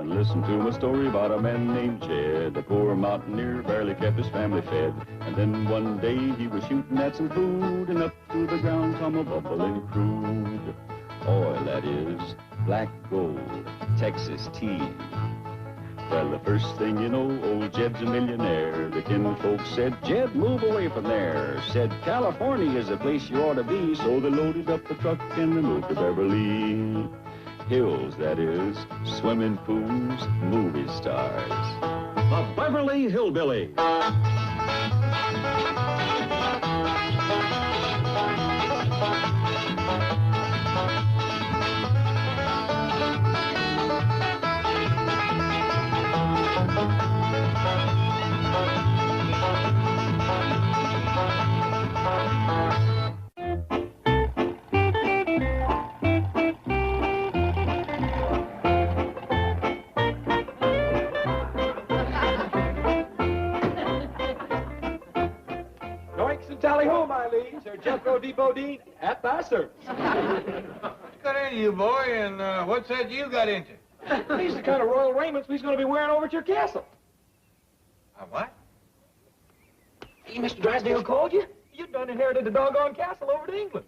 and listen to my story about a man named Jed. A poor mountaineer barely kept his family fed. And then one day he was shooting at some food, and up to the ground come a bubbling crude. Oil, that is, black gold, Texas tea. Well, the first thing you know, old Jed's a millionaire. The kinfolk said, Jed, move away from there. Said, California is the place you ought to be. So they loaded up the truck and they moved to Beverly Hills, that is, swimming pools, movie stars. The Beverly Hillbillies. Tally ho, my liege. Sir Jethro D. Bodine at thy service. What's got into you, boy, and what's that you got into? These are the kind of royal raiments we's going to be wearing over at your castle. What? Hey, Mr. Drysdale called you? You done inherited the doggone castle over to England.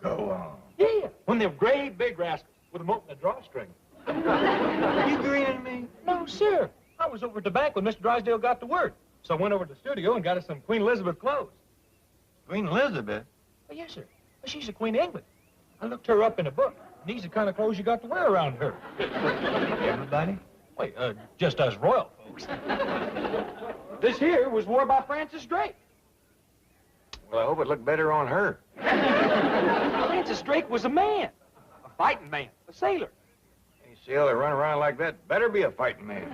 Go on. Yeah, one of them great big rascals with them open a drawstring. You grinning me? No, sir. I was over at the bank when Mr. Drysdale got the word. So I went over to the studio and got us some Queen Elizabeth clothes. Queen Elizabeth? Oh, yes, sir. Well, she's the Queen of England. I looked her up in a book. And these are the kind of clothes you got to wear around her. Everybody? Wait, just us royal folks. This here was wore by Francis Drake. Well, I hope it looked better on her. Francis Drake was a man. A fighting man. A sailor. Any sailor that run around like that better be a fighting man.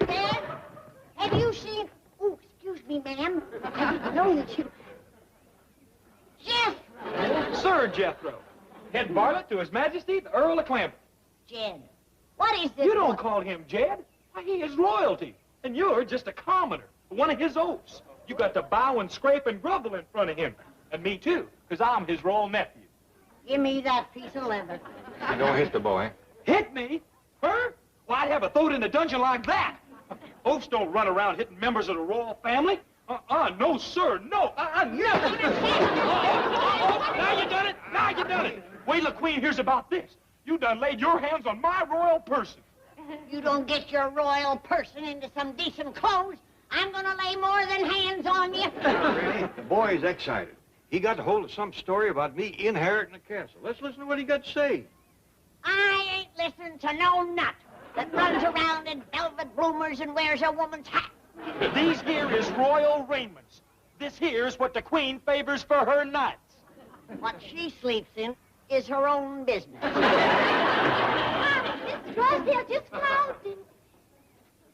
Dad, have you seen... Oh, excuse me, ma'am. I know that you... Jeff! Sir Jethro. Head varlet to His Majesty, the Earl of Clampetts. Jed, what is this? You don't call him Jed. Why, he is royalty. And you're just a commoner, one of his oaths. You got to bow and scrape and grovel in front of him. And me, too, because I'm his royal nephew. Give me that piece of leather. You don't hit the boy. Hit me? Her? Well, I'd have a throat in a dungeon like that. Oaths don't run around hitting members of the royal family. No, sir, no. Never. Now you done it. Now you done it. Wait till the Queen hears about this. You done laid your hands on my royal person. You don't get your royal person into some decent clothes, I'm gonna lay more than hands on you. Really? The boy's excited. He got hold of some story about me inheriting the castle. Let's listen to what he got to say. I ain't listening to no nut that runs around in velvet bloomers and wears a woman's hat. These here is royal raiments. This here is what the Queen favors for her knights. What she sleeps in is her own business. Mr. Drysdale just called.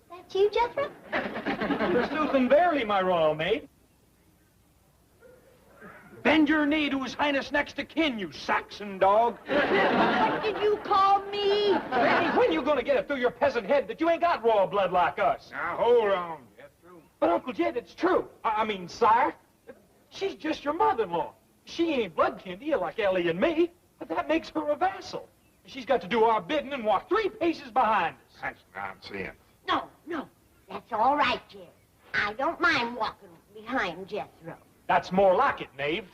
That you, Jethro? Forsooth and verily, my royal maid. Bend your knee to His Highness next to kin, you Saxon dog. What did you call me? When you gonna get it through your peasant head that you ain't got royal blood like us? Now, hold on, Jethro. But, Uncle Jed, it's true. I mean, sire, she's just your mother-in-law. She ain't blood kin to you like Ellie and me, but that makes her a vassal. She's got to do our bidding and walk 3 paces behind us. That's nonsense. No, that's all right, Jed. I don't mind walking behind Jethro. That's more like it, knave.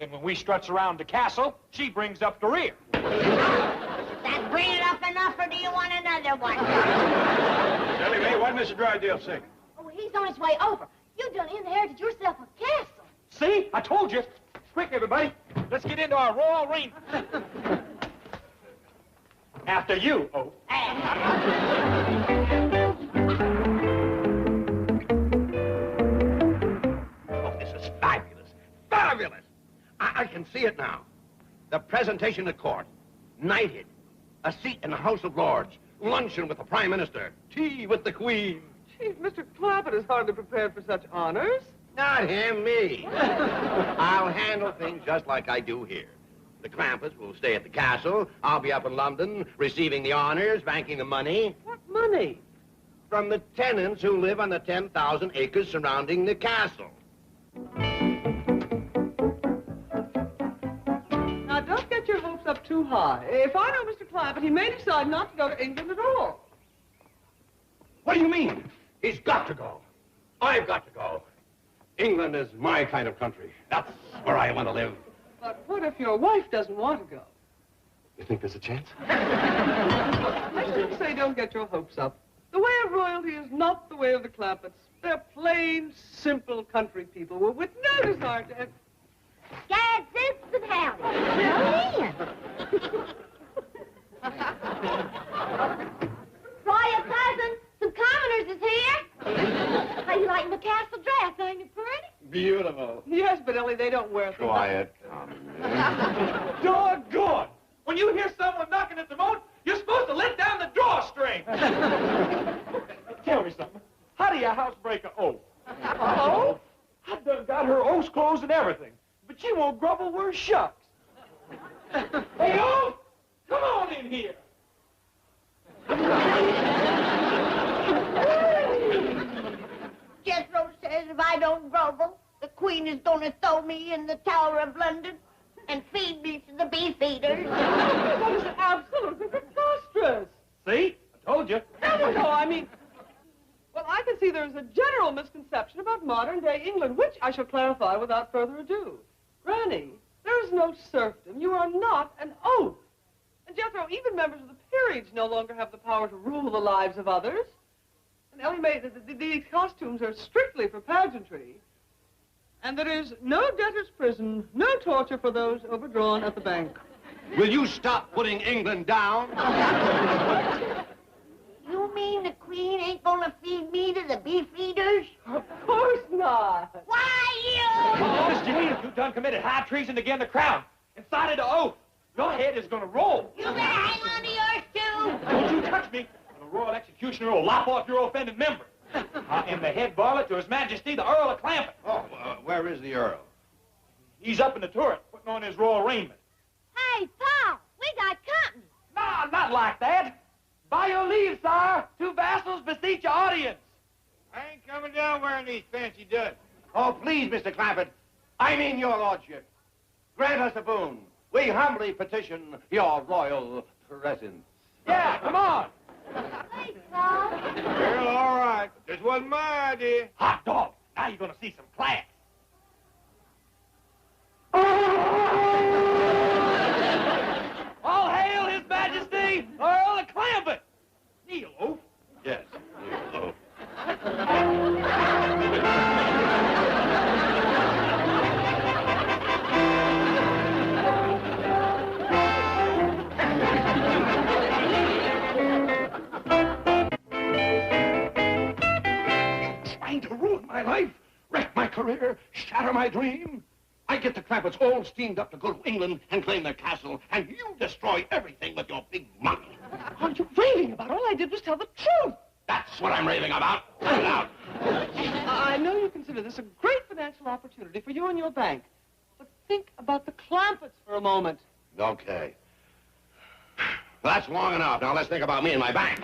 And when we struts around the castle, she brings up the rear. That bring it up enough, or do you want another one? Ellie Mae, what did Mr. Drysdale say? Oh, he's on his way over. You done inherited yourself a castle. See? I told you. Quick, everybody. Let's get into our royal raiment. After you, Oath. Oh, this is fabulous. Fabulous! I can see it now. The presentation at court. Knighted. A seat in the House of Lords. Luncheon with the Prime Minister. Tea with the Queen. Chief, Mr. Clampett is hardly prepared for such honors. Not him, me. I'll handle things just like I do here. The Clampetts will stay at the castle. I'll be up in London, receiving the honors, banking the money. What money? From the tenants who live on the 10,000 acres surrounding the castle. Now, don't get your hopes up too too high. If I know Mr. Clampett, he may decide not to go to England at all. What do you mean? He's got to go. I've got to go. England is my kind of country. That's where I want to live. But what if your wife doesn't want to go? You think there's a chance? I should say don't get your hopes up. The way of royalty is not the way of the Clampetts. They're plain, simple country people with no desire to... Dad, this and Harry. Royal cousin, some commoners is here. How you liking the castle dress? Ain't it pretty? Beautiful. Yes, but Ellie, they don't wear things. Quiet, commoner. Doggone! When you hear someone knocking at the moat, you're supposed to let down the drawstring. Tell me something. How do you housebreak an oath? Oh? I done got her oath's clothes and everything, but she won't grumble worth shucks. Hey, Oath! Come on in here. Jethro says if I don't grumble, the Queen is going to throw me in the Tower of London and feed me to the beef eaters. That is absolutely preposterous. See? I told you. No, I mean... Well, I can see there's a general misconception about modern-day England, which I shall clarify without further ado. Granny, there is no serfdom. You are not an oath. And Jethro, even members of the peerage no longer have the power to rule the lives of others. And Ellie Mae, these costumes are strictly for pageantry. And there is no debtor's prison, no torture for those overdrawn at the bank. Will you stop putting England down? You mean the Queen ain't going to feed me to the beef eaters? Of course not. Why, you? Miss Janine, you done committed high treason against the crown and cited an oath. Your head is going to roll. You better hang on to yours, too. Don't you touch me, or the royal executioner will lop off your offended member. I am the head varlet to His Majesty, the Earl of Clampett. Oh, where is the Earl? He's up in the turret, putting on his royal raiment. Hey, Paul, we got company. Nah, not like that. By your leave, sire, two vassals beseech your audience. I ain't coming down wearing these fancy duds. Oh, please, Mr. Clampett. I mean your lordship. Grant us a boon. We humbly petition your royal presence. Yeah, come on. Please, Paul. Well, all right. This wasn't my idea. Hot dog. Now you're going to see some class. All hail His Majesty, Earl of Clampett. Kneel, Oath. Yes, kneel, Oath. Trying to ruin my life, wreck my career, shatter my dream. I get the Clampetts all steamed up to go to England and claim their castle, and you destroy everything with your big mouth. What are you raving about? All I did was tell the truth. That's what I'm raving about. Let it out. I know you consider this a great financial opportunity for you and your bank. But think about the Clampetts for a moment. Okay. That's long enough. Now let's think about me and my bank.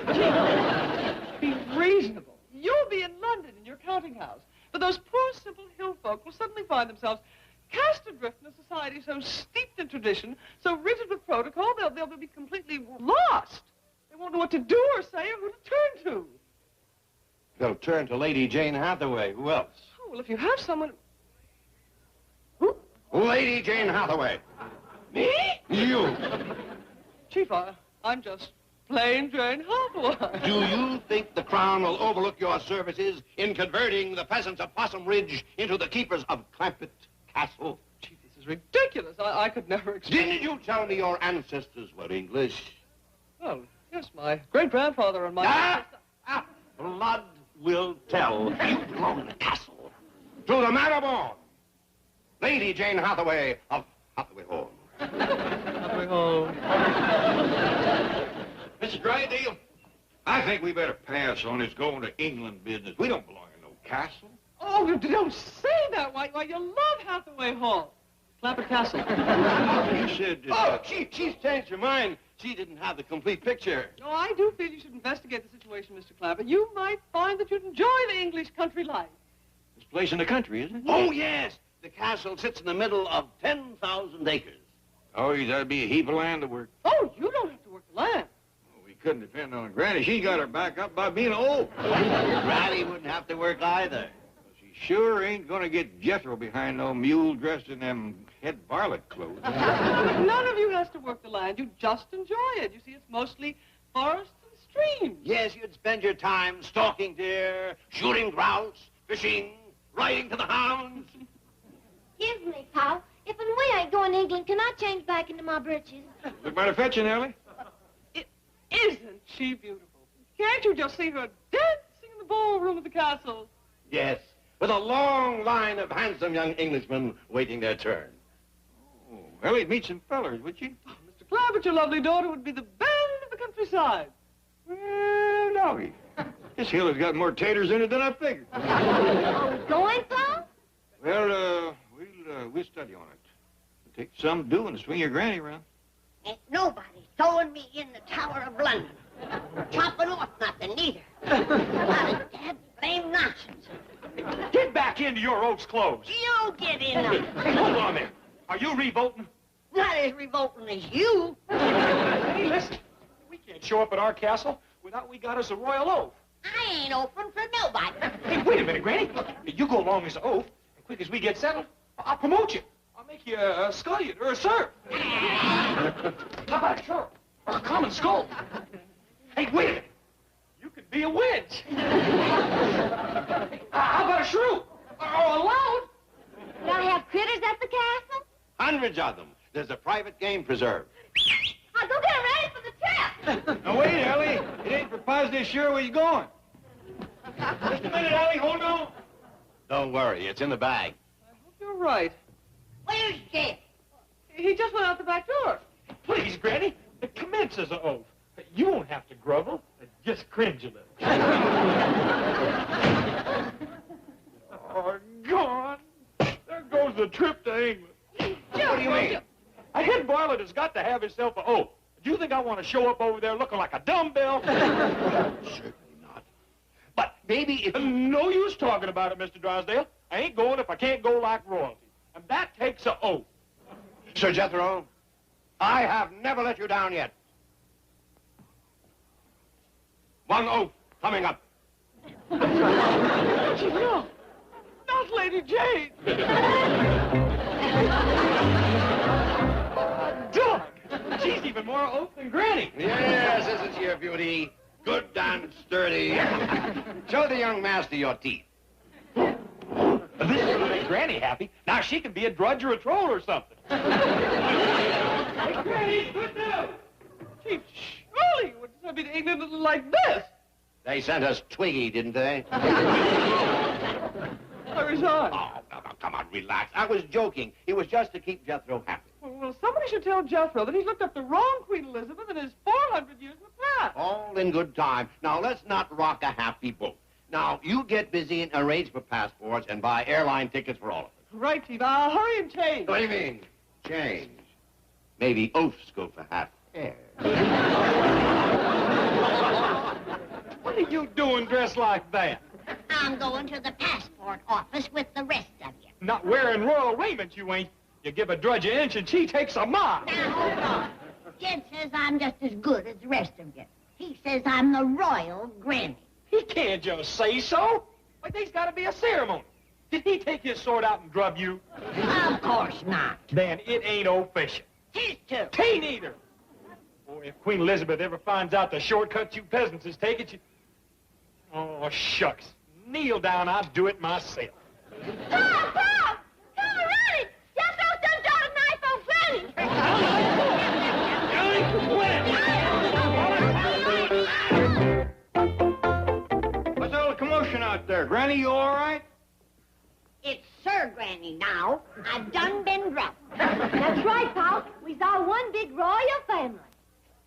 Be reasonable. You'll be in London in your counting house. But those poor, simple hill folk will suddenly find themselves cast adrift in a society so steeped in tradition, so rigid with protocol, they'll be completely lost. They won't know what to do or say or who to turn to. They'll turn to Lady Jane Hathaway. Who else? Oh, well, if you have someone... Lady Jane Hathaway. Me? You. Chief, I'm just plain Jane Hathaway. Do you think the Crown will overlook your services in converting the peasants of Possum Ridge into the keepers of Clampett Castle? Chief, this is ridiculous. I could never expect... Didn't you tell me your ancestors were English? Well, yes, my great-grandfather and my... Blood will tell. You belong in the castle. To the man of all, Lady Jane Hathaway of Hathaway Hall. Hathaway Hall. Mr. Drydale, I think we better pass on this going to England business. We don't belong in no castle. Oh, you don't say that. Why, you love Hathaway Hall. Clampett Castle. You said... She's changed her mind. She didn't have the complete picture. Oh, I do feel you should investigate the situation, Mr. Clampett. You might find that you'd enjoy the English country life. This place in the country, isn't it? Oh, yes. The castle sits in the middle of 10,000 acres. Oh, that'd be a heap of land to work. Oh, you don't have to work the land. We couldn't depend on Granny. She's got her back up by being old. Granny wouldn't have to work either. She sure ain't gonna get Jethro behind no mule dressed in them head varlet clothes. None of you has to work the land. You just enjoy it. You see, it's mostly forests and streams. Yes, you'd spend your time stalking deer, shooting grouse, fishing, riding to the hounds. Excuse me, pal. If and we ain't going to England, can I change back into my breeches? Look mighty fetching, Ellie. Isn't she beautiful? Can't you just see her dancing in the ballroom of the castle? Yes, with a long line of handsome young Englishmen waiting their turn. Oh, Ellie'd meet some fellers, would she? Oh, Mr. Clampett, your lovely daughter would be the belle of the countryside. Well, doggy. This hill has got more taters in it than I figured. Are we going, pal? Well, we'll study on it. It'll take some doing to swing your granny around. Ain't nobody throwing me in the Tower of London. Chopping off nothing, neither. What a dead blame nonsense. Get back into your oaf's clothes. You get in them. Hold on there. Are you revolting? Not as revolting as you. Hey, listen. We can't show up at our castle without we got us a royal oath. I ain't open for nobody. Hey, wait a minute, Granny. You go along as an oath, and quick as we get settled, I'll promote you. I'll make you a scullion or a serf. How about a sheriff or a common skull? Hey, wait a minute. You could be a wedge. How about a shrew or a loud? Did I have critters at the castle? Hundreds of them. There's a private game preserve. I'll go get ready for the trip. Now, wait, Ellie. It ain't for positive sure where you going. Just a minute, Ellie. Hold on. Don't worry, it's in the bag. I hope you're right. Where's Jeff? He just went out the back door. Please, Granny, it commences an oath. You won't have to grovel. Just cringe a little. Oh, gone. There goes the trip to England. What do you mean? A head varlet has got to have himself an oath. Do you think I want to show up over there looking like a dumbbell? Certainly not. But maybe if... No use talking about it, Mr. Drysdale. I ain't going if I can't go like royalty. And that takes an oath. Sir Jethro, I have never let you down yet. One oath coming up. No, not Lady Jane. Dog! She's even more oath than Granny. Yes, isn't she a beauty? Good and sturdy. Show the young master your teeth. This is going to make Granny happy. Now she can be a drudge or a troll or something. Hey, Granny, good news. Chief, surely you wouldn't send me to England looking like this. They sent us Twiggy, didn't they? I resign. Oh, come on, relax. I was joking. It was just to keep Jethro happy. Well, somebody should tell Jethro that he's looked up the wrong Queen Elizabeth in his 400 years in the past. All in good time. Now, let's not rock a happy boat. Now, you get busy and arrange for passports and buy airline tickets for all of us. Right, Chief. I'll hurry and change. What do you mean? Change. Maybe oafs go for half hair. What are you doing dressed like that? I'm going to the passport office with the rest of you. Not wearing royal raiment, you ain't. You give a drudge an inch and she takes a mile. Now, hold on. Jed says I'm just as good as the rest of you. He says I'm the royal granny. He can't just say so. Why, there's got to be a ceremony. Did he take his sword out and drub you? Of course not. Then it ain't official. Tis too. Tain't either. Boy, if Queen Elizabeth ever finds out the shortcut you peasants is taking, she... Oh, shucks. Kneel down, I'll do it myself. Paul! Paul! Come running! Jethro done got a knife on Granny! What's all the commotion out there? Granny, you all right? It's Sir Granny now. I've done been drubbed. That's right, Paul. We's all one big royal family.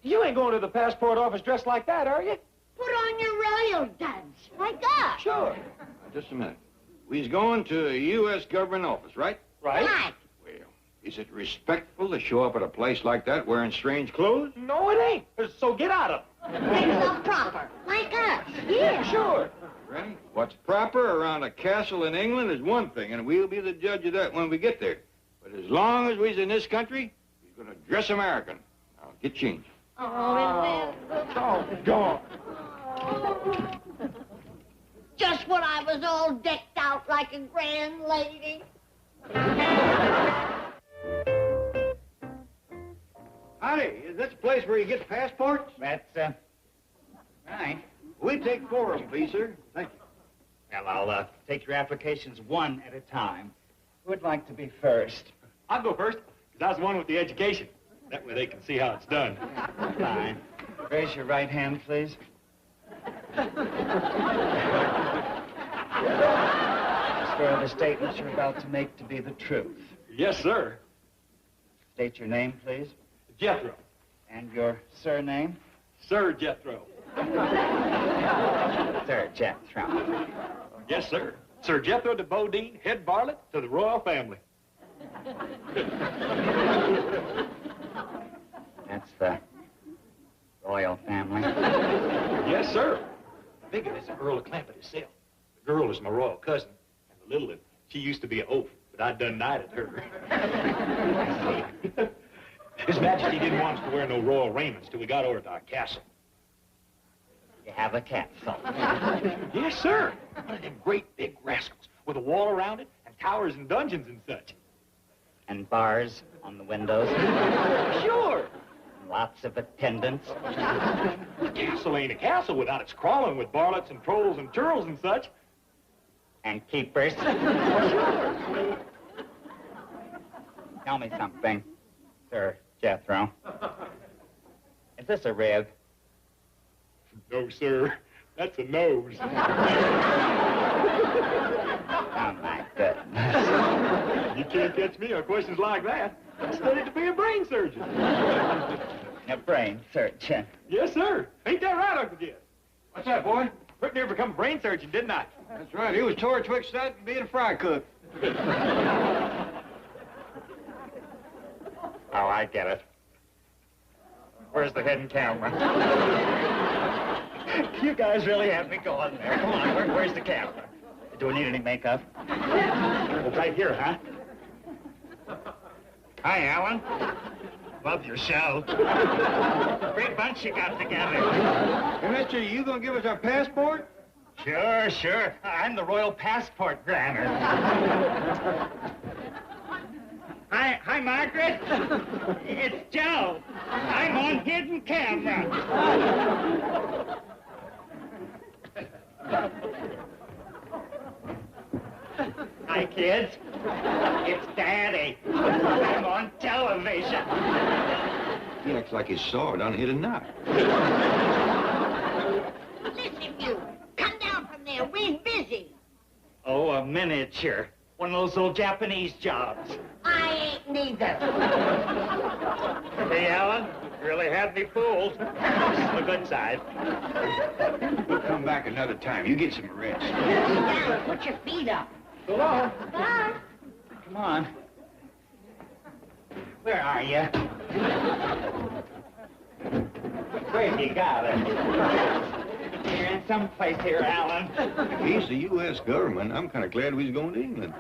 You ain't going to the passport office dressed like that, are you? Put on your royal duds, like us. Sure. Just a minute. We's going to a U.S. government office, right? Right? Right. Well, is it respectful to show up at a place like that wearing strange clothes? No, it ain't. So get out of it. Things are proper, like us. Yeah, sure. Granny, what's proper around a castle in England is one thing, and we'll be the judge of that when we get there. But as long as we's in this country, we's You're going to dress American. Now, get changed. Oh, Gone. just when I was all decked out like a grand lady. Howdy, is this the place where you get passports? That's, right. We take 4 of them, please, sir. Thank you. Well, I'll, take your applications one at a time. Who would like to be first? I'll go first, because I was the one with the education. That way they can see how it's done. Fine. Raise your right hand, please. Swear the statements you're about to make to be the truth. Yes, sir. State your name, please. Jethro. And your surname? Sir Jethro. Sir Jethro. Yes, sir. Sir Jethro de Bodine, head varlet to the royal family. That's the royal family. Yes, sir. The big one is the Earl of Clampett himself. The girl is my royal cousin. And the little one, she used to be an oaf, but I done knighted her. His Majesty didn't want us to wear no royal raiments till we got over to our castle. You have a castle. Yes, sir. One of them great big rascals with a wall around it and towers and dungeons and such. And bars on the windows. Sure. Lots of attendants. The castle ain't a castle without its crawling with varlets and trolls and churls and such. And keepers. Tell me something, Sir Jethro. Is this a rib? No, sir. That's a nose. Oh, my goodness. You can't catch me on questions like that. I studied to be a brain surgeon. A brain surgeon. Yes, sir. Ain't that right, Uncle Jed? What's that, boy? Pretty near become a brain surgeon, didn't I? That's right. He was tore twixt that and being a fry cook. Oh, I get it. Where's the hidden camera? You guys really have me going there. Come on, where's the camera? Do we need any makeup? Oh, right here, huh? Hi, Alan. Love your show. Great bunch you got together. Hey, mister, you gonna give us our passport? Sure. I'm the royal passport granter. Hi, Margaret. It's Joe. I'm on hidden camera. Hi, kids. It's Daddy. I'm on television. He acts like his sword done hit a knot. Listen, you. Come down from there. We're busy. Oh, a miniature. One of those old Japanese jobs. I ain't neither. Hey, Alan, you really had me fooled. This is the good side. We'll come back another time. You get some rest. Sit down. Put your feet up. So long. Bye. Come on. Where are you? Where you got it? You're in someplace here, Alan. He's the U.S. government. I'm kind of glad we was going to England.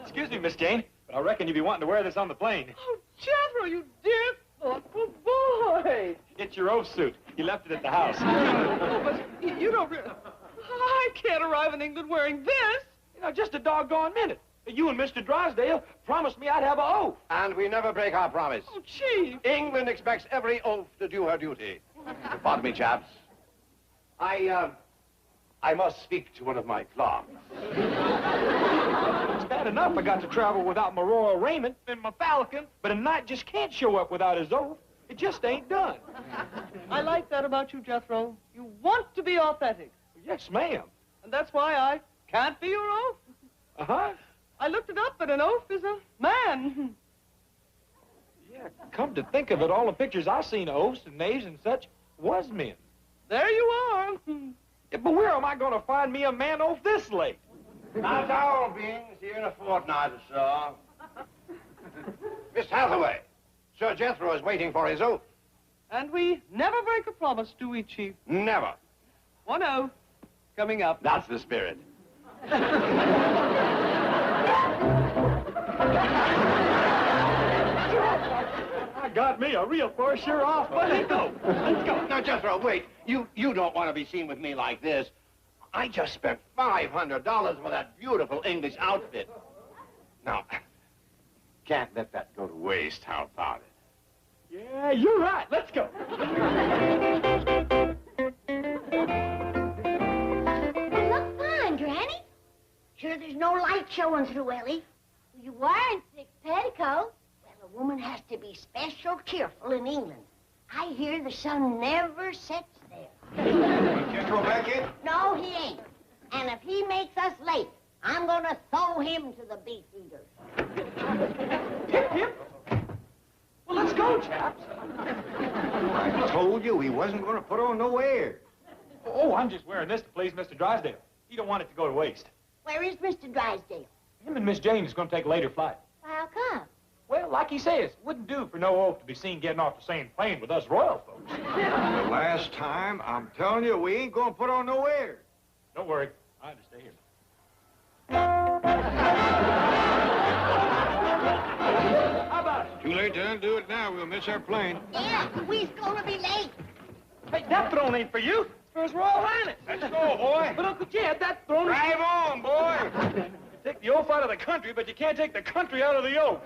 Excuse me, Miss Jane, but I reckon you'll be wanting to wear this on the plane. Oh, Jethro, you dear, thoughtful boy. It's your oath suit. You left it at the house. Oh, but you don't really... I can't arrive in England wearing this. You know, just a doggone minute. You and Mr. Drysdale promised me I'd have an oath. And we never break our promise. Oh, Chief. England expects every oaf to do her duty. Pardon me, chaps. I must speak to one of my clerks. It's bad enough I got to travel without my royal raiment and my falcon, but a knight just can't show up without his oath. It just ain't done. I like that about you, Jethro. You want to be authentic. Yes, ma'am. And that's why I can't be your oaf. Uh-huh. I looked it up, and an oaf is a man. Yeah, come to think of it, all the pictures I seen of oafs and knaves and such was men. There you are. Yeah, but where am I going to find me a man oaf this late? Not all beings here in a fortnight or so. Miss Hathaway, Sir Jethro is waiting for his oath. And we never break a promise, do we, Chief? Never. 1 oath coming up. That's the spirit. got me a real for-sure off. Let's go. Let's go. Now, Jethro, wait. You don't want to be seen with me like this. I just spent $500 for that beautiful English outfit. Now, can't let that go to waste. How about it? Yeah, you're right. Let's go. You look fine, Granny. Sure there's no light showing through, Ellie. You wearing 6 petticoats. Well, a woman has to be special careful in England. I hear the sun never sets there. Jethro back in? No, he ain't. And if he makes us late, I'm gonna throw him to the beef eaters. Hip. Well, let's go, chaps. I told you he wasn't going to put on no airs. Oh, I'm just wearing this to please Mr. Drysdale. He don't want it to go to waste. Where is Mr. Drysdale? Him and Miss Jane is going to take a later flight. How come? Well, like he says, it wouldn't do for no oaf to be seen getting off the same plane with us royal folks. The last time, I'm telling you, we ain't going to put on no airs. Don't worry. I understand. How about it? Too late to undo it now. We'll miss our plane. Yeah, we's gonna be late. Hey, that throne ain't for you. It's for His Royal Highness. Let's go, boy. But, Uncle Jed, that throne is... Drive on, boy. You take the oaf out of the country, but you can't take the country out of the oaf.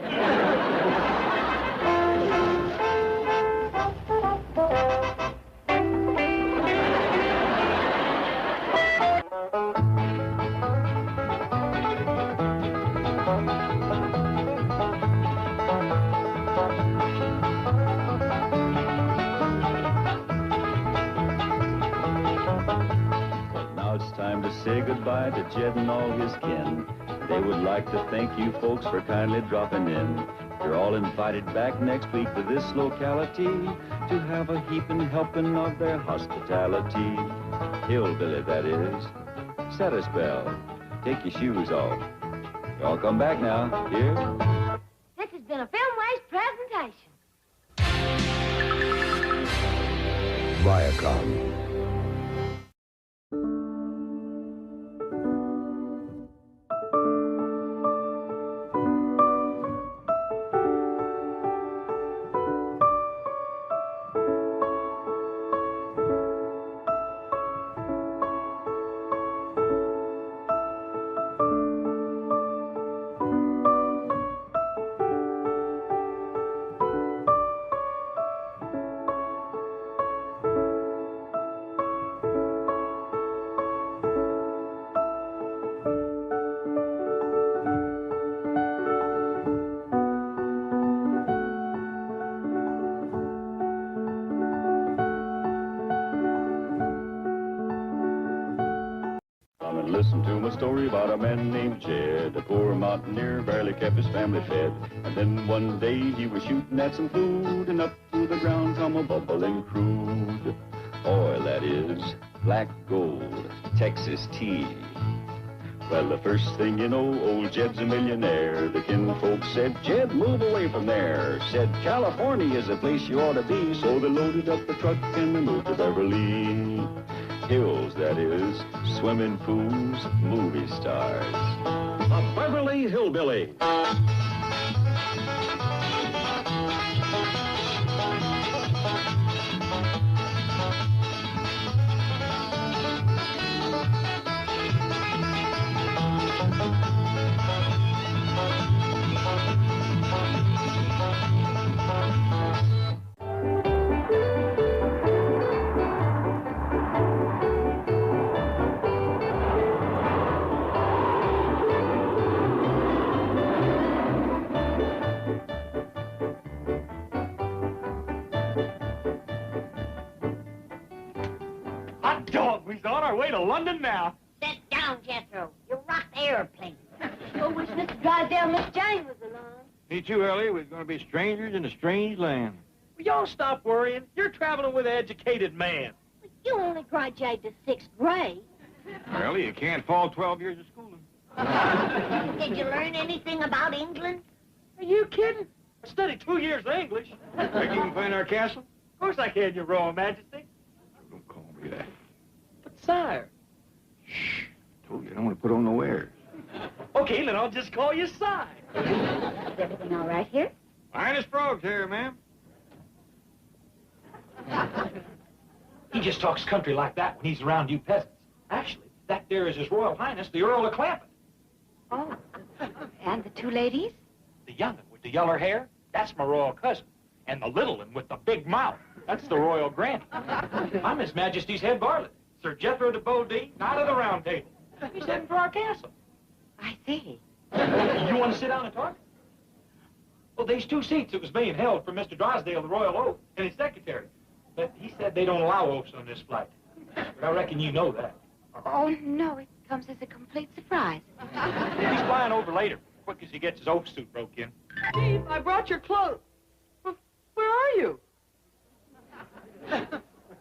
Time to say goodbye to Jed and all his kin. They would like to thank you folks for kindly dropping in. You're all invited back next week to this locality to have a heaping helping of their hospitality. Hillbilly, that is. Set a spell. Take your shoes off. Y'all come back now. Here. This has been a Filmways presentation. Viacom. Listen to my story about a man named Jed. A poor mountaineer barely kept his family fed. And then one day he was shooting at some food, and up through the ground come a bubbling crude oil, that is, black gold, Texas tea. Well, the first thing you know, old Jed's a millionaire. The kinfolks said, Jed, move away from there. Said, California is the place you ought to be. So they loaded up the truck and they moved to Beverly Hills, that is, swimming pools, movie stars. The Beverly Hillbillies. Hot dog, we's on our way to London now. Sit down, Jethro. You rocked the airplane. Sure wish Mr. Drysdale and Miss Jane was along. Me too, Ellie. We're going to be strangers in a strange land. Will y'all stop worrying? You're traveling with an educated man. But you only graduated to 6th grade. Ellie, you can't fall 12 years of schooling. Did you learn anything about England? Are you kidding? I studied 2 years of English. Think you can find our castle? Of course I can, Your Royal Majesty. Don't call me that. But, sire. Shh. Told you I don't want to put on no airs. Okay, then I'll just call you sire. Is everything all right here? Finest frogs here, ma'am. He just talks country like that when he's around you peasants. Actually, that there is His Royal Highness, the Earl of Clampett. Oh, and the two ladies? The young one with the yeller hair, that's my royal cousin. And the little one with the big mouth, that's the royal granny. I'm His Majesty's head varlet, Sir Jethro de Bodine, Knight of the Round Table. He's heading for our castle. I see. You want to sit down and talk? Well, there's 2 seats that was being held for Mr. Drysdale, the royal oath, and his secretary. But he said they don't allow oaths on this flight. But I reckon you know that. Oh, no, it comes as a complete surprise. He's flying over later, quick as he gets his oath suit broke in. Chief, I brought your clothes. Where are you?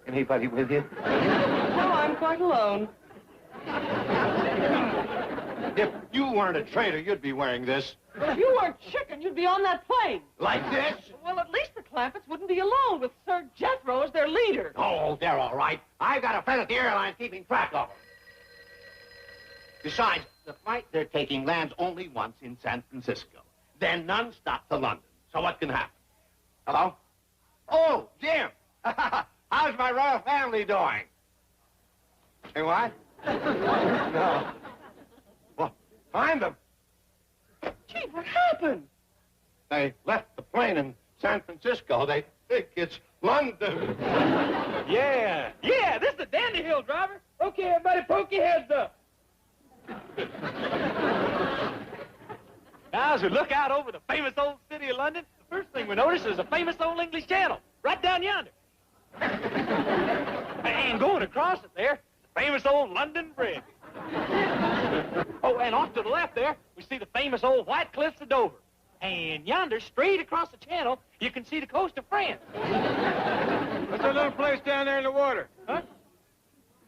Anybody with you? No, I'm quite alone. If you weren't a traitor, you'd be wearing this. Well, if you weren't chicken, you'd be on that plane. Like this? Well, at least the Clampetts wouldn't be alone with Sir Jethro as their leader. Oh, they're all right. I've got a friend at the airline keeping track of them. Besides, the flight they're taking lands only once in San Francisco. Then non-stop to London. So what can happen? Hello? Oh, Jim! How's my royal family doing? Hey, what? No. Well, find them. Chief, what happened? They left the plane in San Francisco. They think it's London. Yeah, this is the Dandy Hill, driver. Okay, everybody, poke your heads up. Now, as we look out over the famous old city of London, the first thing we notice is a famous old English channel, right down yonder. And going across it there, the famous old London Bridge. Oh, and off to the left there, we see the famous old White Cliffs of Dover. And yonder, straight across the channel, you can see the coast of France. What's that little place down there in the water? Huh?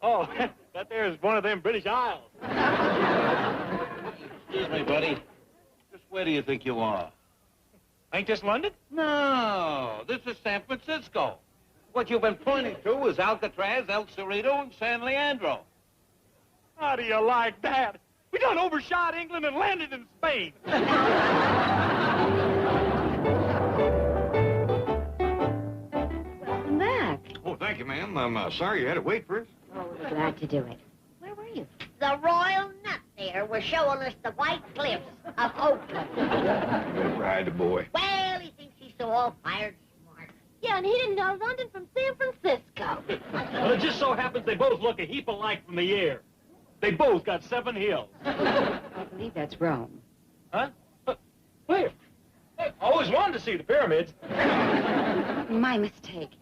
Oh, that there is one of them British Isles. Excuse me, buddy. Just where do you think you are? Ain't this London? No, this is San Francisco. What you've been pointing to is Alcatraz, El Cerrito, and San Leandro. How do you like that? We done overshot England and landed in Spain. Welcome back. Oh, thank you, ma'am. I'm sorry you had to wait for us. Oh, we're glad to do it. Where were you? The royal nut there was showing us the White Cliffs of Oakland. Good ride, the boy. Well, he thinks he's so all-fired smart. Yeah, and he didn't know London from San Francisco. Well, it just so happens they both look a heap alike from the air. They both got 7 hills. I believe that's Rome. Huh? Where? I always wanted to see the pyramids. My mistake.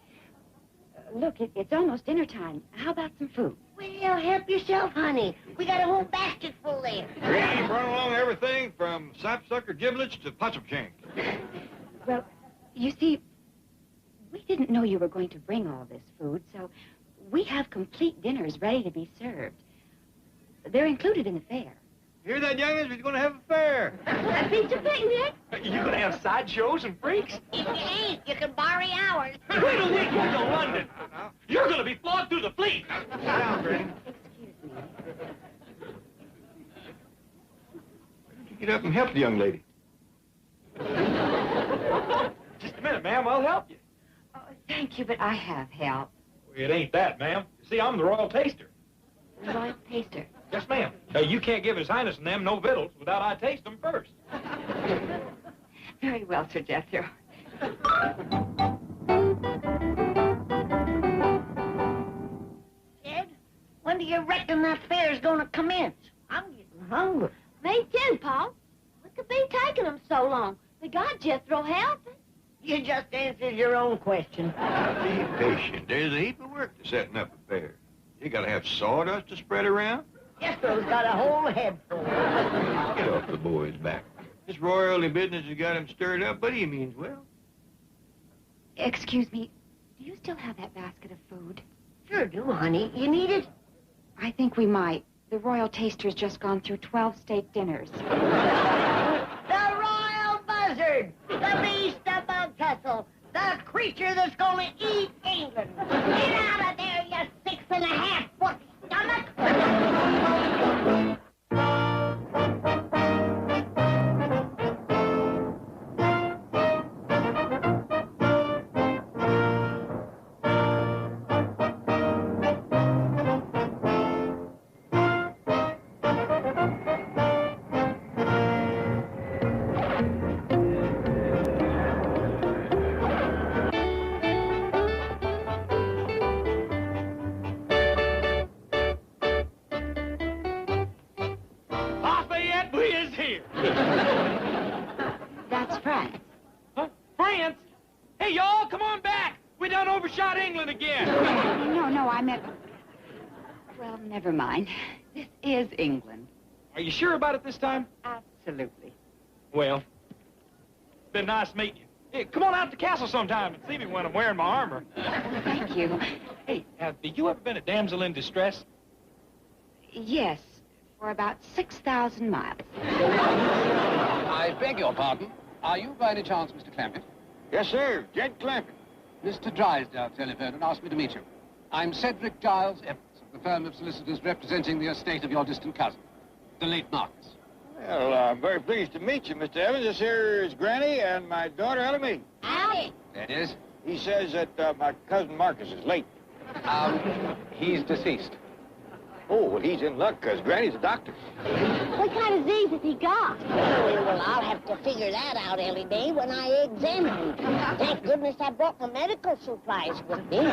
Look, it's almost dinner time. How about some food? Well, help yourself, honey. We got a whole basket full there. Granny brought along everything from sapsucker giblets to possum shanks. Well, you see, we didn't know you were going to bring all this food, so we have complete dinners ready to be served. They're included in the fare. Hear that, youngins? We're going to have a fair. That beats a picnic. You gonna have sideshows and freaks? If you ain't, you can borrow ours. Wait till we get to London. You're gonna be flawed through the fleet. Sit down, Granny. Excuse me. Get up and help the young lady. Just a minute, ma'am. I'll help you. Oh, thank you, but I have help. It ain't that, ma'am. You see, I'm the royal taster. Royal taster. Yes, ma'am. You can't give His Highness and them no victuals without I taste them first. Very well, Sir Jethro. Ed, when do you reckon that fair's going to commence? I'm getting hungry. Me too, Paul. What could be taking them so long? We got Jethro helping. You just answered your own question. Be patient. There's a heap of work to setting up a fair. You got to have sawdust to spread around. Jethro's got a whole head full. Get off the boy's back. This royalty business has got him stirred up, but he means well. Excuse me, do you still have that basket of food? Sure do, honey. You need it? I think we might. The royal taster's just gone through 12 steak dinners. The royal buzzard, the beast of Bugtussle, the creature that's going to eat England. Get out of there, you 6.5-foot stomach! I meant... Well, never mind. This is England. Are you sure about it this time? Absolutely. Well, it's been nice meeting you. Hey, come on out to the castle sometime and see me when I'm wearing my armor. Thank you. Hey, have you ever been a damsel in distress? Yes, for about 6,000 miles. I beg your pardon. Are you by any chance Mr. Clampett? Yes, sir. Jed Clampett. Mr. Drysdale telephoned and asked me to meet you. I'm Cedric Giles Evans of the firm of solicitors representing the estate of your distant cousin, the late Marcus. Well, I'm very pleased to meet you, Mr. Evans. This here is Granny and my daughter, Ellie. Howdy. That is? He says that my cousin Marcus is late. He's deceased. Oh, well, he's in luck, because Granny's a doctor. What kind of disease has he got? Well, I'll have to figure that out, Ellie Mae, when I examine him. Thank goodness I brought my medical supplies with me.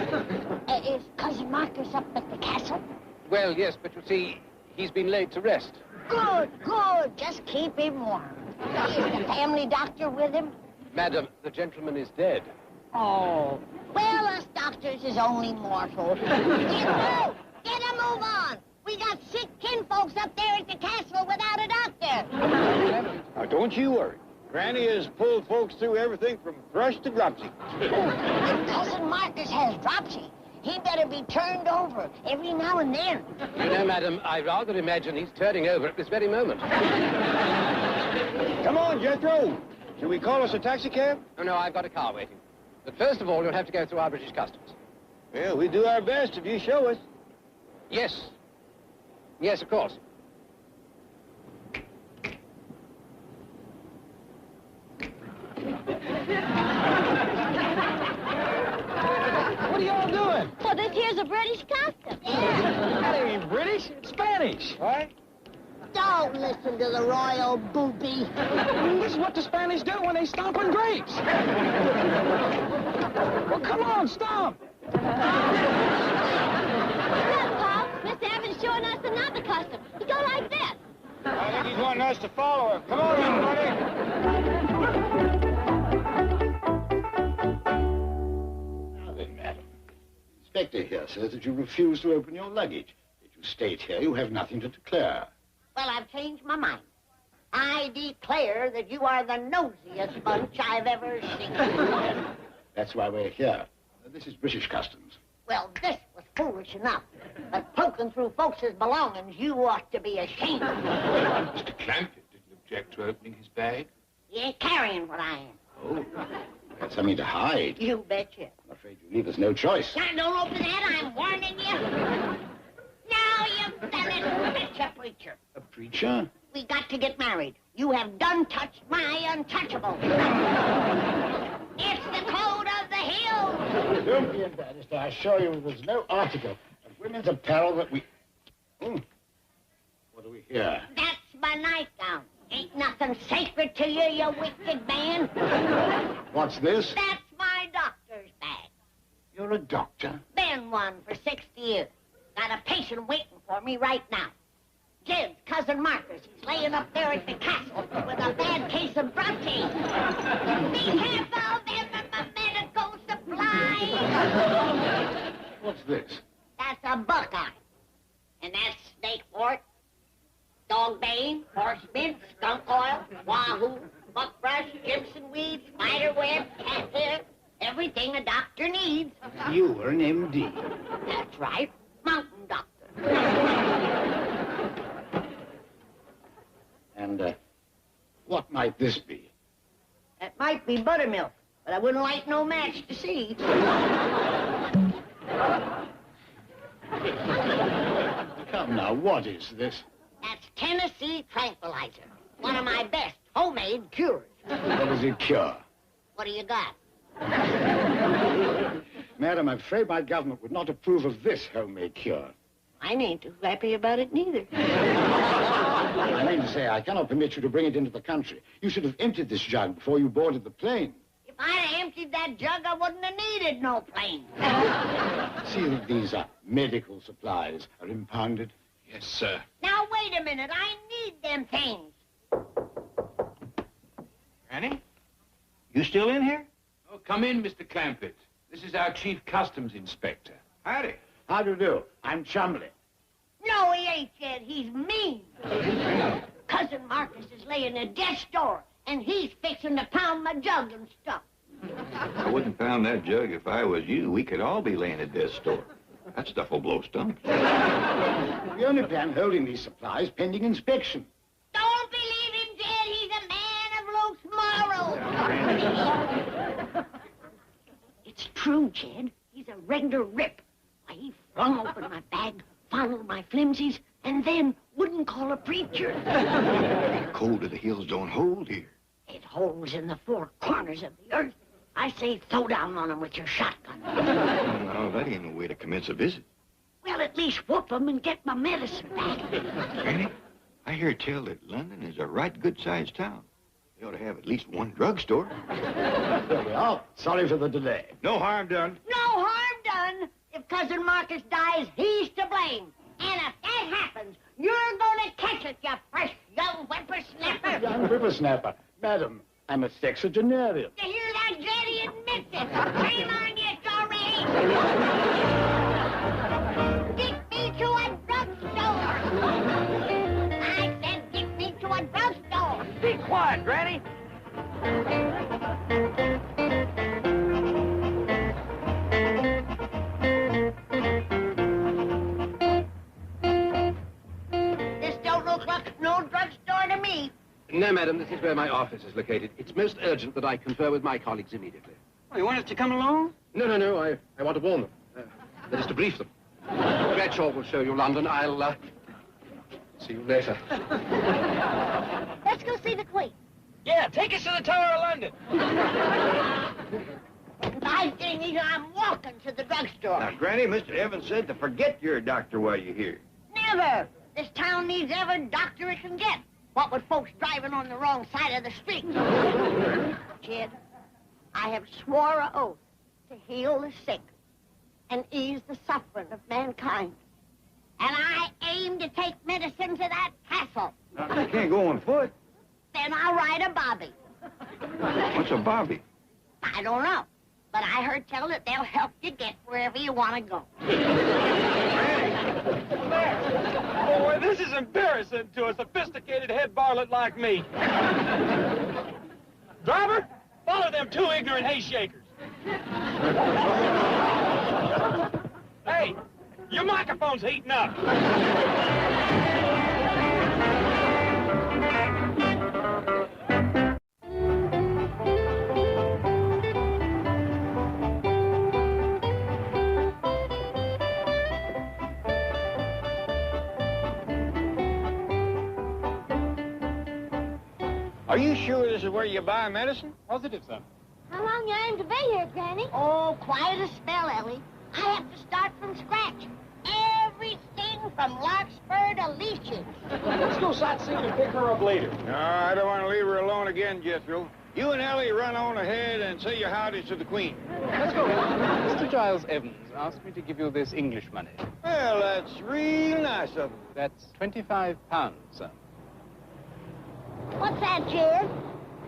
Is Cousin Marcus up at the castle? Well, yes, but you see, he's been laid to rest. Good, good. Just keep him warm. Is the family doctor with him? Madam, the gentleman is dead. Oh. Well, us doctors is only mortal. Get a move on. We got sick kinfolks up there at the castle without a doctor. Now, don't you worry. Granny has pulled folks through everything from thrush to dropsy. If Cousin Marcus has dropsy, he better be turned over every now and then. You know, madam, I rather imagine he's turning over at this very moment. Come on, Jethro. Shall we call us a taxicab? Oh, no, I've got a car waiting. But first of all, you'll have to go through our British customs. Well, we do our best if you show us. Yes. Yes, of course. What are y'all doing? Well, this here's a British custom. That ain't British. It's Spanish. What? Don't listen to the royal booby. This is what the Spanish do when they stomp on grapes. Well, come on, stomp. Look, Pop, Mr. Evans showing us another custom. He go like this. I think he's wanting us to follow him. Come on, everybody. Now then, madam. The inspector here says that you refuse to open your luggage. If you state here, you have nothing to declare. Well, I've changed my mind. I declare that you are the nosiest bunch I've ever seen. That's why we're here. This is British customs. Well, this was foolish enough. But poking through folks' belongings, you ought to be ashamed. Mr. Clampett didn't object to opening his bag. He ain't carrying what I am. Oh, that's something to hide. You betcha. I'm afraid you leave us no choice. Now, don't open that, I'm warning you. Now you've done it, betcha, preacher. A preacher? We got to get married. You have done touched my untouchable. It's the code of the hill. Don't be embarrassed. I assure you there's no article of women's apparel that we... What do we hear? That's my nightgown. Ain't nothing sacred to you, you wicked man. What's this? That's my doctor's bag. You're a doctor? Been one for 60 years. Got a patient waiting for me right now. Jed's cousin Marcus. He's laying up there at the castle with a bad case of dropsy. Be careful, them are my medical supplies. What's this? That's a buckeye. And that's snake wart, dog bane, horse mint, skunk oil, wahoo, buckbrush, Gibson weed, spider web, cat hair, everything a doctor needs. You were an MD. That's right, mountain doctor. And, what might this be? That might be buttermilk, but I wouldn't light no match to see. Come now, what is this? That's Tennessee tranquilizer. One of my best homemade cures. What does it cure? What do you got? Madam, I'm afraid my government would not approve of this homemade cure. I ain't too happy about it neither. I mean to say, I cannot permit you to bring it into the country. You should have emptied this jug before you boarded the plane. If I'd have emptied that jug, I wouldn't have needed no plane. See that these medical supplies are impounded? Yes, sir. Now, wait a minute. I need them things. Granny? You still in here? Oh, come in, Mr. Clampett. This is our chief customs inspector. Howdy. How do you do? I'm Chumley. No, he ain't, Jed. He's mean. Cousin Marcus is laying at death's door, and he's fixing to pound my jug and stuff. I wouldn't pound that jug if I was you. We could all be laying at death's door. That stuff will blow stomachs. We only plan holding these supplies pending inspection. Don't believe him, Jed. He's a man of loose morals. It's true, Jed. He's a regular rip. Why, he flung open my bag, followed my flimsies, and then wouldn't call a preacher. The cold of the hills don't hold here. It holds in the four corners of the earth. I say throw down on him with your shotgun. No, that ain't no way to commence a visit. Well, at least whoop him and get my medicine back. Granny, I hear tell that London is a right good-sized town. They ought to have at least one drugstore. There we are. Sorry for the delay. No harm done. No harm done. If Cousin Marcus dies, he's to blame. And if that happens, you're going to catch it, you fresh young whippersnapper. Young whippersnapper. Madam, I'm a sexagenarian. To hear that, Jed, he admits it. Shame on you, Doreen. Get me to a drugstore. I said get me to a drugstore. Be quiet, Granny. This don't look like no drugstore to me. No, madam, this is where my office is located. It's most urgent that I confer with my colleagues immediately. Oh, you want us to come along? No, I want to warn them. That is to brief them. Bradshaw will show you London. I'll, see you later. Let's go see the Queen. Yeah, take us to the Tower of London. I think I'm walking to the drugstore. Now, Granny, Mr. Evans said to forget you're a doctor while you're here. Never. This town needs every doctor it can get. What with folks driving on the wrong side of the street? Jed, I have swore an oath to heal the sick and ease the suffering of mankind. And I aim to take medicine to that castle. You can't go on foot. Then I'll ride a bobby. What's a bobby? I don't know. But I heard tell that they'll help you get wherever you want to go. Boy, this is embarrassing to a sophisticated head varlet like me. Driver, follow them two ignorant hay shakers. Hey, your microphone's heating up. Are you sure this is where you buy medicine? Positive, son. How long you aim to be here, Granny? Oh, quiet as a spell, Ellie. I have to start from scratch. Everything from larkspur to leeches. Let's go sightseeing and pick her up later. No, I don't want to leave her alone again, Jethro. You and Ellie run on ahead and say your howdies to the Queen. Let's go. Mr. Giles Evans asked me to give you this English money. Well, that's real nice of him. That's £25, sir. What's that, Jed?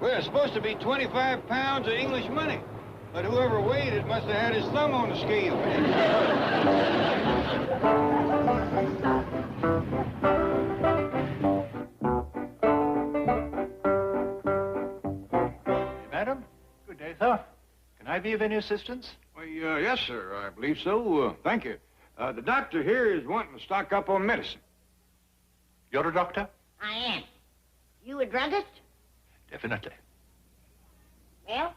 Well, it's supposed to be 25 pounds of English money. But whoever weighed it must have had his thumb on the scale. Madam, good day, sir. Can I be of any assistance? Why, yes, sir, I believe so. Thank you. The doctor here is wanting to stock up on medicine. You're a doctor? I am. You a druggist? Definitely. Well,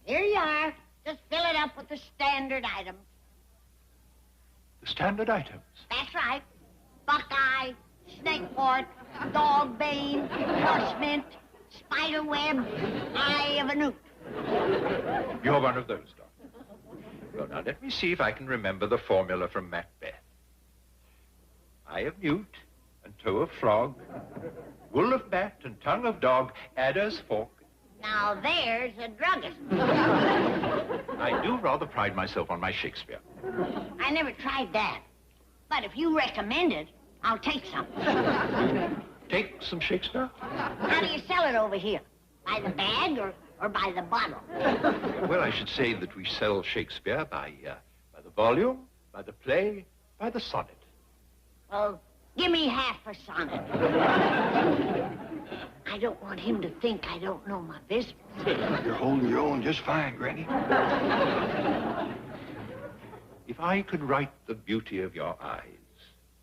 here you are. Just fill it up with the standard items. The standard items? That's right. Buckeye, snake port, dog bane, horse mint, spider web, eye of a newt. You're one of those, Doctor. Well, now, let me see if I can remember the formula from Macbeth. Eye of newt and toe of frog, wool of bat and tongue of dog, adder's fork. Now there's a druggist. I do rather pride myself on my Shakespeare. I never tried that. But if you recommend it, I'll take some. Take some Shakespeare? How do you sell it over here? By the bag or by the bottle? Well, I should say that we sell Shakespeare by the volume, by the play, by the sonnet. Well, give me half a sonnet. I don't want him to think I don't know my business. You're holding your own just fine, Granny. If I could write the beauty of your eyes,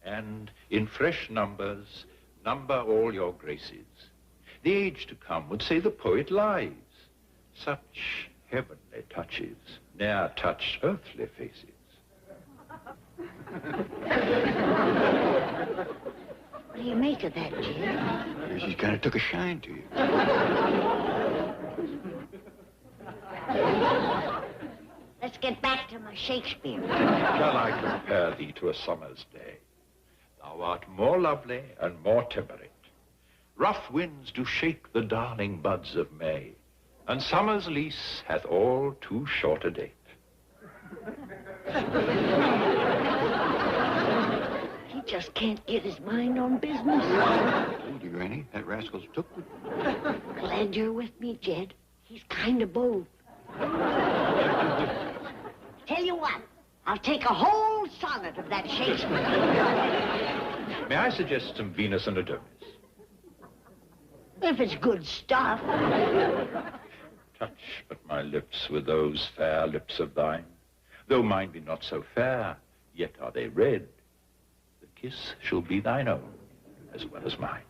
and in fresh numbers, number all your graces, the age to come would say the poet lies. Such heavenly touches ne'er touched earthly faces. What do you make of that, Jim? She's kind of took a shine to you. Let's get back to my Shakespeare. Shall I compare thee to a summer's day? Thou art more lovely and more temperate. Rough winds do shake the darling buds of May, and summer's lease hath all too short a date. He just can't get his mind on business. I told you, Granny, that rascal's took me. Glad you're with me, Jed. He's kind of both. Tell you what, I'll take a whole sonnet of that Shakespeare. May I suggest some Venus and Adonis? If it's good stuff. Touch but my lips with those fair lips of thine. Though mine be not so fair, yet are they red. The kiss shall be thine own, as well as mine.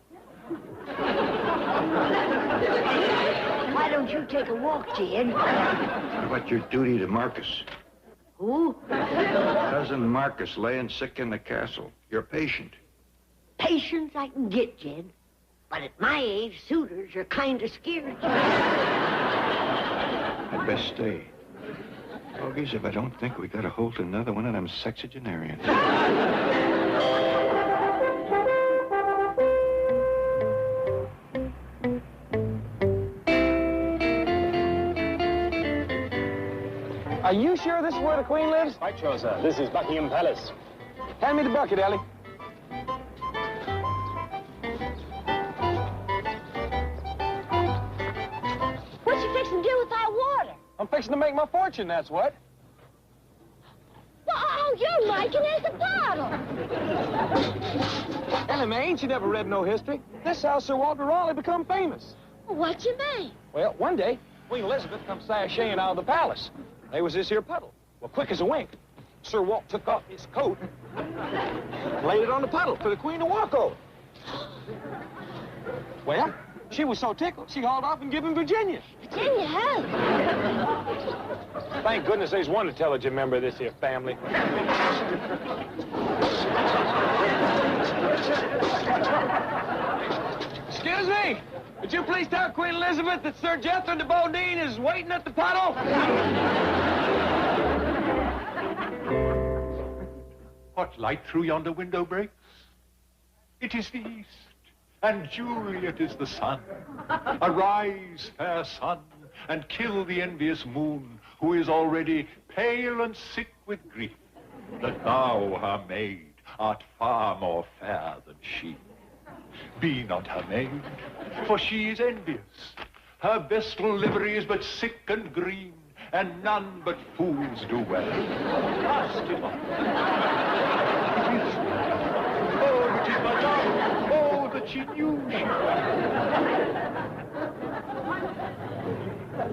Why don't you take a walk, Jed? What about your duty to Marcus? Who? Cousin Marcus laying sick in the castle. Your patient. Patience I can get, Jed. But at my age, suitors are kind of scared. I'd best stay. Doggies, if I don't think we got a hold of another one of them sexagenarians. Are you sure this is where the Queen lives? Quite sure, sir. This is Buckingham Palace. Hand me the bucket, Ellie. What you fixing to do with that water? I'm fixing to make my fortune, that's what. Oh, you're Mike, and there's the bottle. Ellie, man, ain't you never read no history? This how Sir Walter Raleigh become famous. What you mean? Well, one day, Queen Elizabeth come sashaying out of the palace. There was this here puddle. Well, quick as a wink, Sir Walt took off his coat, laid it on the puddle for the Queen to walk over. Well, she was so tickled, she hauled off and gave him Virginia. Virginia, huh? Thank goodness there's one intelligent member of this here family. Excuse me. Would you please tell Queen Elizabeth that Sir Jethro de Bodine is waiting at the puddle? What light through yonder window breaks? It is the east, and Juliet is the sun. Arise, fair sun, and kill the envious moon, who is already pale and sick with grief, that thou, her maid, art far more fair than she. Be not her maid, for she is envious. Her vestal livery is but sick and green, and none but fools do well. Cast him off. Oh, it is Madame. Oh, that she knew.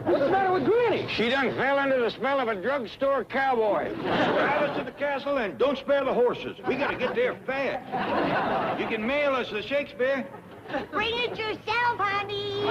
What's the matter with Granny? She done fell under the spell of a drugstore cowboy. Drive us to the castle and don't spare the horses. We gotta get there fast. You can mail us the Shakespeare. Bring it yourself, honey.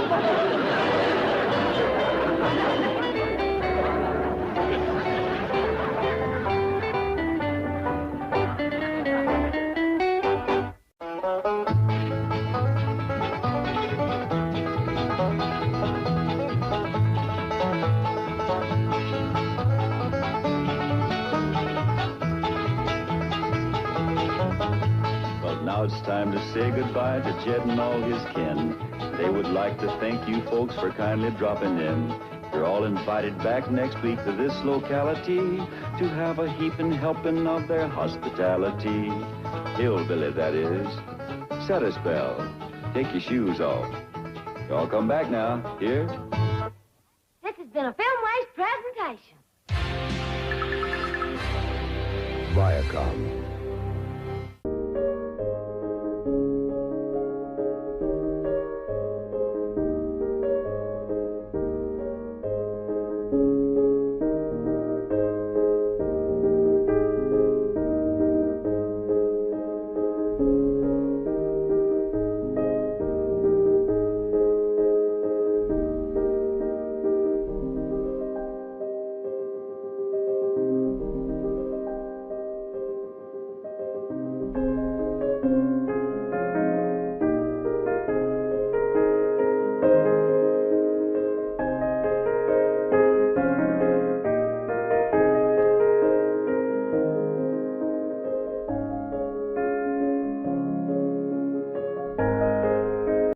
Now it's time to say goodbye to Jed and all his kin. They would like to thank you folks for kindly dropping in. You're all invited back next week to this locality to have a heaping helping of their hospitality. Hillbilly, that is. Set a spell. Take your shoes off. Y'all come back now. Here. This has been a Filmways presentation. Viacom.